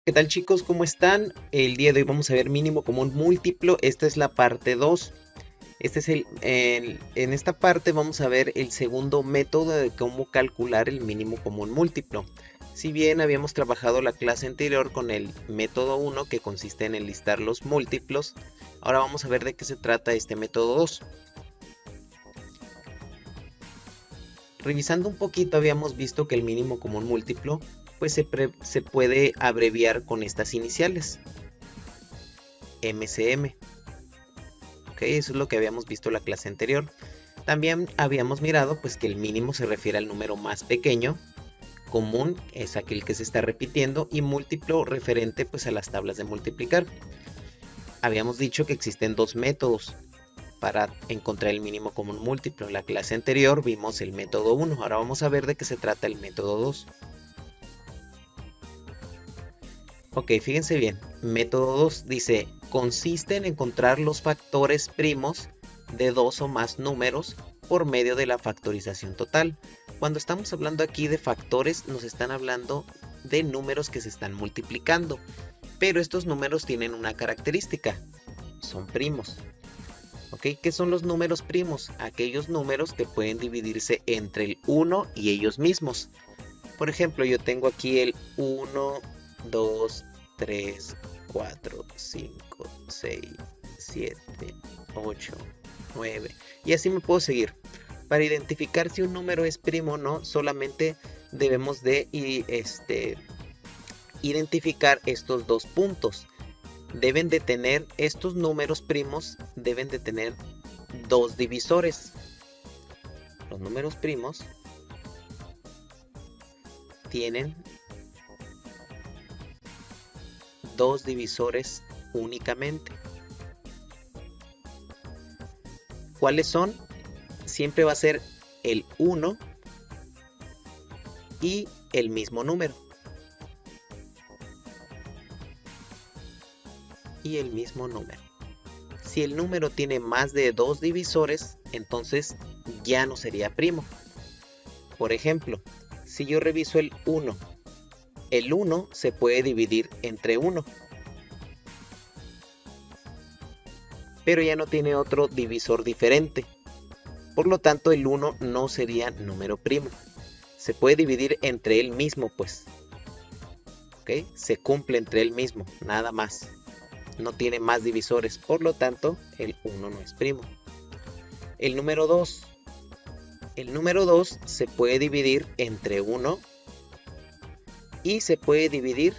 ¿Qué tal chicos? ¿Cómo están? El día de hoy vamos a ver mínimo común múltiplo. Esta es la parte 2. En esta parte vamos a ver el segundo método de cómo calcular el mínimo común múltiplo. Si bien habíamos trabajado la clase anterior con el método 1 que consiste en enlistar los múltiplos, ahora vamos a ver de qué se trata este método 2. Revisando un poquito habíamos visto que el mínimo común múltiplo pues se puede abreviar con estas iniciales. MCM. Ok, eso es lo que habíamos visto en la clase anterior. También habíamos mirado pues que el mínimo se refiere al número más pequeño, común es aquel que se está repitiendo y múltiplo referente pues a las tablas de multiplicar. Habíamos dicho que existen dos métodos para encontrar el mínimo común múltiplo. En la clase anterior vimos el método 1, ahora vamos a ver de qué se trata el método 2. Ok, fíjense bien, método 2 dice, consiste en encontrar los factores primos de dos o más números por medio de la factorización total. Cuando estamos hablando aquí de factores, nos están hablando de números que se están multiplicando, pero estos números tienen una característica, son primos. Ok, ¿qué son los números primos? Aquellos números que pueden dividirse entre el 1 y ellos mismos. Por ejemplo, yo tengo aquí el 1, 2, 3, 4, 5, 6, 7, 8, 9. Y así me puedo seguir. Para identificar si un número es primo o no, solamente debemos de identificar estos dos puntos. Estos números primos deben de tener dos divisores. Los números primos tienen dos divisores únicamente. ¿Cuáles son? Siempre va a ser el 1 y el mismo número. Y el mismo número. Si el número tiene más de dos divisores, entonces ya no sería primo. Por ejemplo, si yo reviso el 1, el 1 se puede dividir entre 1, pero ya no tiene otro divisor diferente. Por lo tanto, el 1 no sería número primo. Se puede dividir entre él mismo, pues. ¿Ok? Se cumple entre él mismo, nada más. No tiene más divisores, por lo tanto, el 1 no es primo. El número 2. El número 2 se puede dividir entre 1 y se puede dividir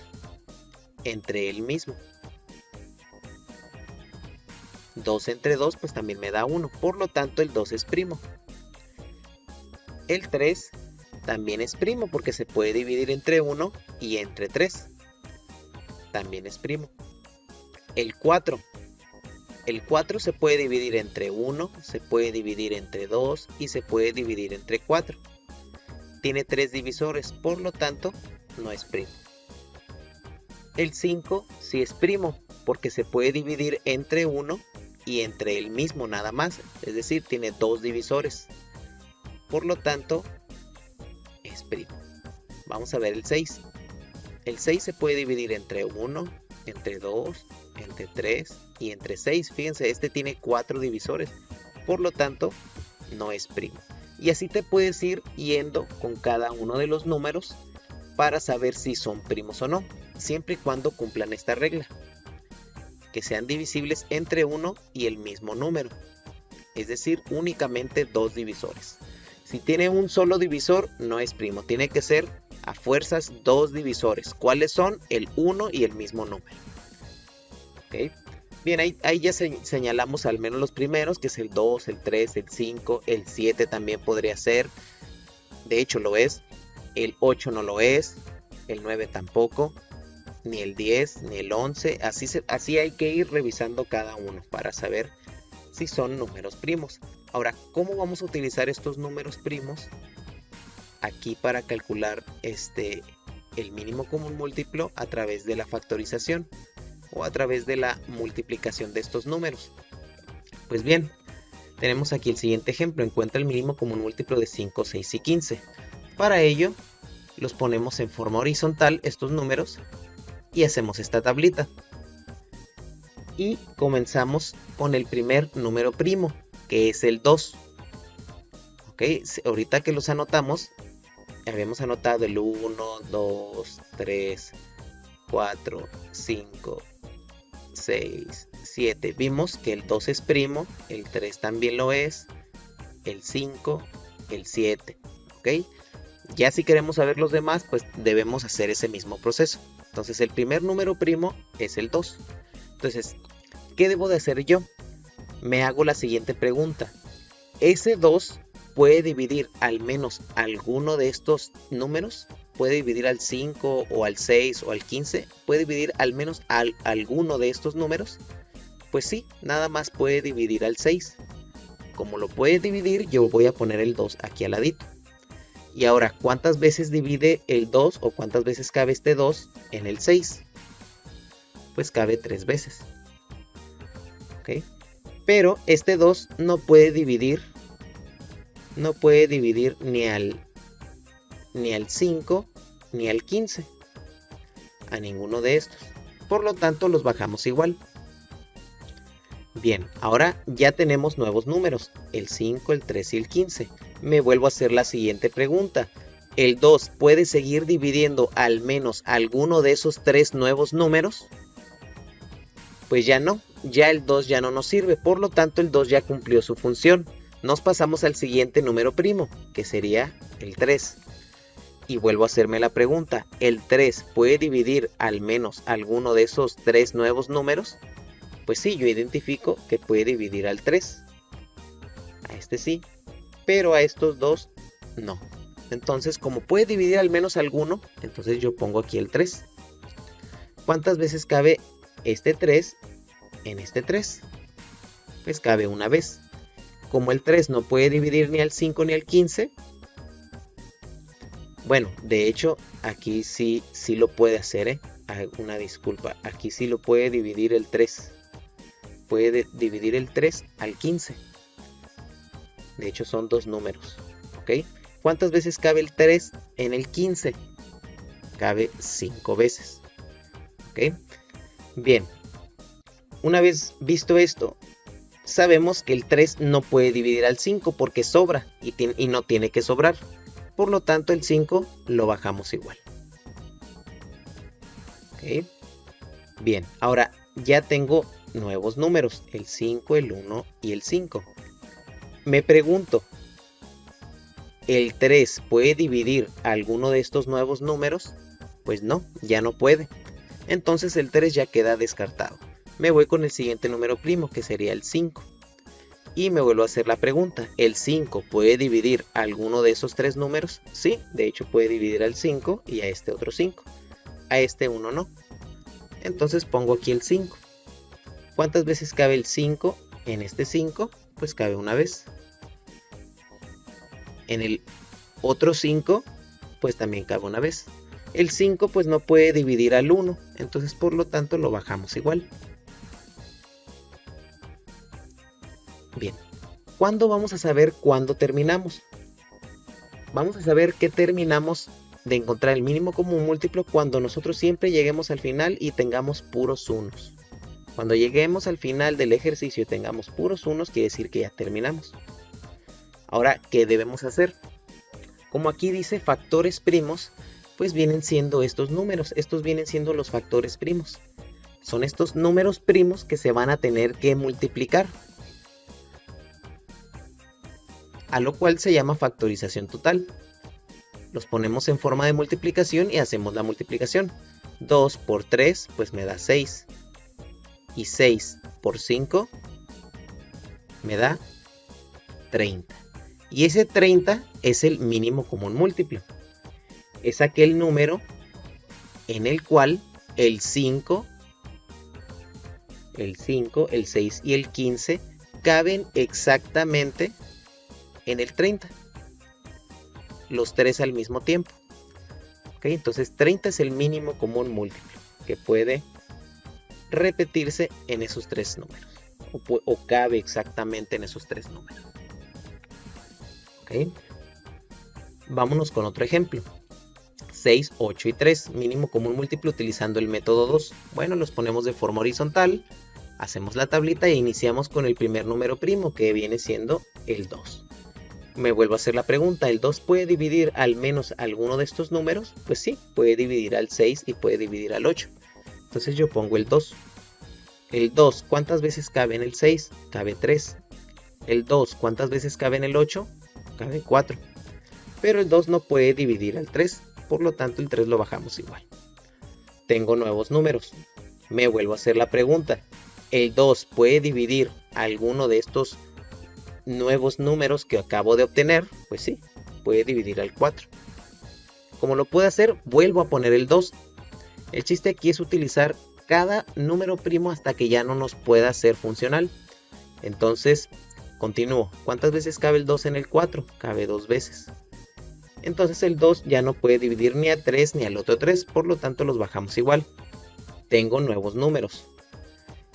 entre él mismo. 2 entre 2 pues también me da 1, por lo tanto el 2 es primo. El 3 también es primo porque se puede dividir entre 1 y entre 3. También es primo. El 4. El 4 se puede dividir entre 1, se puede dividir entre 2 y se puede dividir entre 4. Tiene 3 divisores, por lo tanto no es primo. El 5 sí es primo porque se puede dividir entre 1 y entre él mismo nada más, es decir, tiene dos divisores, por lo tanto es primo. Vamos a ver el 6. El 6 se puede dividir entre 1, entre 2, entre 3 y entre 6. Fíjense, este tiene 4 divisores, por lo tanto no es primo. Y así te puedes ir yendo con cada uno de los números para saber si son primos o no, siempre y cuando cumplan esta regla, que sean divisibles entre 1 y el mismo número, es decir, únicamente dos divisores. Si tiene un solo divisor, no es primo, tiene que ser a fuerzas dos divisores. ¿Cuáles son? El 1 y el mismo número. ¿Okay? Bien, ahí ya señalamos al menos los primeros, que es el 2, el 3, el 5, el 7 también podría ser. De hecho lo es. El 8 no lo es, el 9 tampoco, ni el 10, ni el 11. Así hay que ir revisando cada uno para saber si son números primos. Ahora, ¿cómo vamos a utilizar estos números primos aquí para calcular el mínimo común múltiplo a través de la factorización o a través de la multiplicación de estos números? Pues bien, tenemos aquí el siguiente ejemplo. Encuentra el mínimo común múltiplo de 5, 6 y 15. Para ello, los ponemos en forma horizontal estos números y hacemos esta tablita. Y comenzamos con el primer número primo, que es el 2. Ok, ahorita que los anotamos, habíamos anotado el 1, 2, 3, 4, 5, 6, 7. Vimos que el 2 es primo, el 3 también lo es, el 5, el 7. Ok, ya si queremos saber los demás, pues debemos hacer ese mismo proceso. Entonces el primer número primo es el 2. Entonces, ¿qué debo de hacer yo? Me hago la siguiente pregunta. ¿Ese 2 puede dividir al menos alguno de estos números? ¿Puede dividir al 5 o al 6 o al 15? ¿Puede dividir al menos alguno de estos números? Pues sí, nada más puede dividir al 6. Como lo puede dividir, yo voy a poner el 2 aquí al ladito. Y ahora, ¿cuántas veces divide el 2 o cuántas veces cabe este 2 en el 6? Pues cabe 3 veces. ¿Ok? Pero este 2 no puede dividir ni al 5 ni al 15. A ninguno de estos. Por lo tanto, los bajamos igual. Bien, ahora ya tenemos nuevos números, el 5, el 3 y el 15. Me vuelvo a hacer la siguiente pregunta. ¿El 2 puede seguir dividiendo al menos alguno de esos 3 nuevos números? Pues ya no, ya el 2 ya no nos sirve, por lo tanto el 2 ya cumplió su función. Nos pasamos al siguiente número primo, que sería el 3. Y vuelvo a hacerme la pregunta, ¿el 3 puede dividir al menos alguno de esos 3 nuevos números? Pues sí, yo identifico que puede dividir al 3. A este sí, pero a estos dos no. Entonces, como puede dividir al menos alguno, entonces yo pongo aquí el 3. ¿Cuántas veces cabe este 3 en este 3? Pues cabe una vez. Como el 3 no puede dividir ni al 5 ni al 15, bueno, de hecho, aquí sí lo puede hacer, una disculpa, aquí sí lo puede dividir el 3. Puede dividir el 3 al 15. De hecho son dos números. ¿Ok? ¿Cuántas veces cabe el 3 en el 15? Cabe 5 veces. ¿Ok? Bien. Una vez visto esto, sabemos que el 3 no puede dividir al 5 porque sobra y no tiene que sobrar. Por lo tanto el 5 lo bajamos igual. ¿Ok? Bien, ahora ya tengo nuevos números, el 5, el 1 y el 5. Me pregunto, ¿el 3 puede dividir alguno de estos nuevos números? Pues no, ya no puede. Entonces el 3 ya queda descartado. Me voy con el siguiente número primo, que sería el 5. Y me vuelvo a hacer la pregunta, ¿el 5 puede dividir alguno de esos 3 números? Sí, de hecho puede dividir al 5 y a este otro 5. A este 1 no. Entonces pongo aquí el 5. ¿Cuántas veces cabe el 5 en este 5? Pues cabe una vez. En el otro 5, pues también cabe una vez. El 5 pues no puede dividir al 1, entonces por lo tanto lo bajamos igual. Bien, ¿cuándo vamos a saber cuándo terminamos? Vamos a saber que terminamos de encontrar el mínimo común múltiplo cuando nosotros siempre lleguemos al final y tengamos puros unos. Cuando lleguemos al final del ejercicio y tengamos puros unos, quiere decir que ya terminamos. Ahora, ¿qué debemos hacer? Como aquí dice factores primos, pues vienen siendo estos números. Estos vienen siendo los factores primos. Son estos números primos que se van a tener que multiplicar. A lo cual se llama factorización total. Los ponemos en forma de multiplicación y hacemos la multiplicación. 2 por 3 pues me da 6. Y 6 por 5 me da 30. Y ese 30 es el mínimo común múltiplo. Es aquel número en el cual el 5, el 6 y el 15 caben exactamente en el 30. Los tres al mismo tiempo. ¿Ok? Entonces 30 es el mínimo común múltiplo que puede repetirse en esos tres números. O cabe exactamente en esos tres números. ¿Ok? Vámonos con otro ejemplo. 6, 8 y 3. Mínimo común múltiplo utilizando el método 2. Bueno, los ponemos de forma horizontal. Hacemos la tablita e iniciamos con el primer número primo, que viene siendo el 2. Me vuelvo a hacer la pregunta, ¿el 2 puede dividir al menos alguno de estos números? Pues sí, puede dividir al 6 y puede dividir al 8. Entonces yo pongo el 2. El 2, ¿cuántas veces cabe en el 6? Cabe 3. El 2, ¿cuántas veces cabe en el 8? Cabe 4. Pero el 2 no puede dividir al 3, por lo tanto el 3 lo bajamos igual. Tengo nuevos números. Me vuelvo a hacer la pregunta, ¿el 2 puede dividir alguno de estos nuevos números que acabo de obtener? Pues sí, puede dividir al 4. Como lo puede hacer, vuelvo a poner el 2. El chiste aquí es utilizar cada número primo hasta que ya no nos pueda ser funcional. Entonces, continúo. ¿Cuántas veces cabe el 2 en el 4? Cabe 2 veces. Entonces el 2 ya no puede dividir ni a 3 ni al otro 3, por lo tanto los bajamos igual. Tengo nuevos números.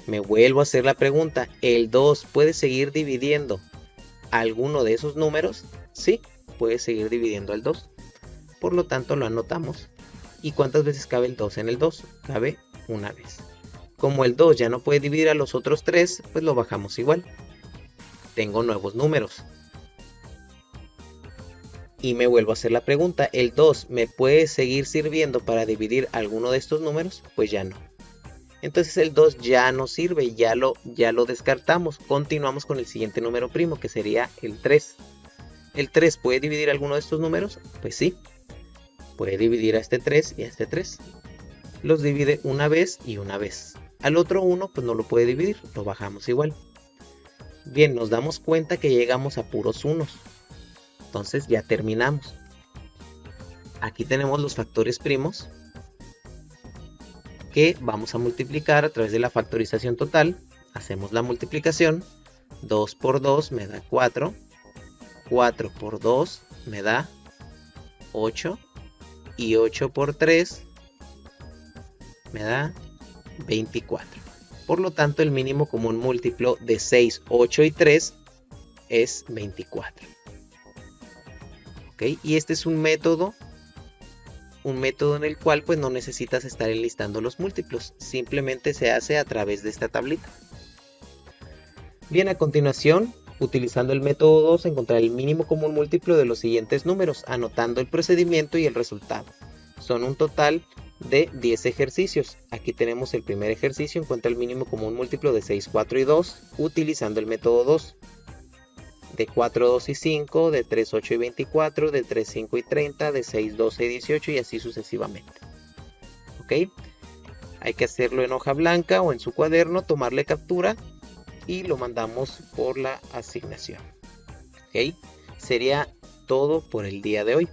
Me vuelvo a hacer la pregunta, ¿el 2 puede seguir dividiendo alguno de esos números? Sí, puede seguir dividiendo al 2. Por lo tanto lo anotamos. ¿Y cuántas veces cabe el 2 en el 2? Cabe una vez. Como el 2 ya no puede dividir a los otros 3, pues lo bajamos igual. Tengo nuevos números. Y me vuelvo a hacer la pregunta, ¿el 2 me puede seguir sirviendo para dividir alguno de estos números? Pues ya no. Entonces el 2 ya no sirve, ya lo descartamos. Continuamos con el siguiente número primo, que sería el 3. ¿El 3 puede dividir alguno de estos números? Pues sí. Puede dividir a este 3 y a este 3. Los divide una vez y una vez. Al otro 1 pues no lo puede dividir, lo bajamos igual. Bien, nos damos cuenta que llegamos a puros unos. Entonces ya terminamos. Aquí tenemos los factores primos que vamos a multiplicar a través de la factorización total. Hacemos la multiplicación. 2 por 2 me da 4. 4 por 2 me da 8. Y 8 por 3 me da 24. Por lo tanto, el mínimo común múltiplo de 6, 8 y 3 es 24. ¿Ok? Y este es un método en el cual pues no necesitas estar enlistando los múltiplos, simplemente se hace a través de esta tablita. Bien, a continuación, utilizando el método 2, encontrar el mínimo común múltiplo de los siguientes números, anotando el procedimiento y el resultado. Son un total de 10 ejercicios. Aquí tenemos el primer ejercicio, encuentra el mínimo común múltiplo de 6, 4 y 2, utilizando el método 2. De 4, 2 y 5, de 3, 8 y 24, de 3, 5 y 30, de 6, 12 y 18 y así sucesivamente. ¿Ok? Hay que hacerlo en hoja blanca o en su cuaderno, tomarle captura y lo mandamos por la asignación. ¿Ok? Sería todo por el día de hoy.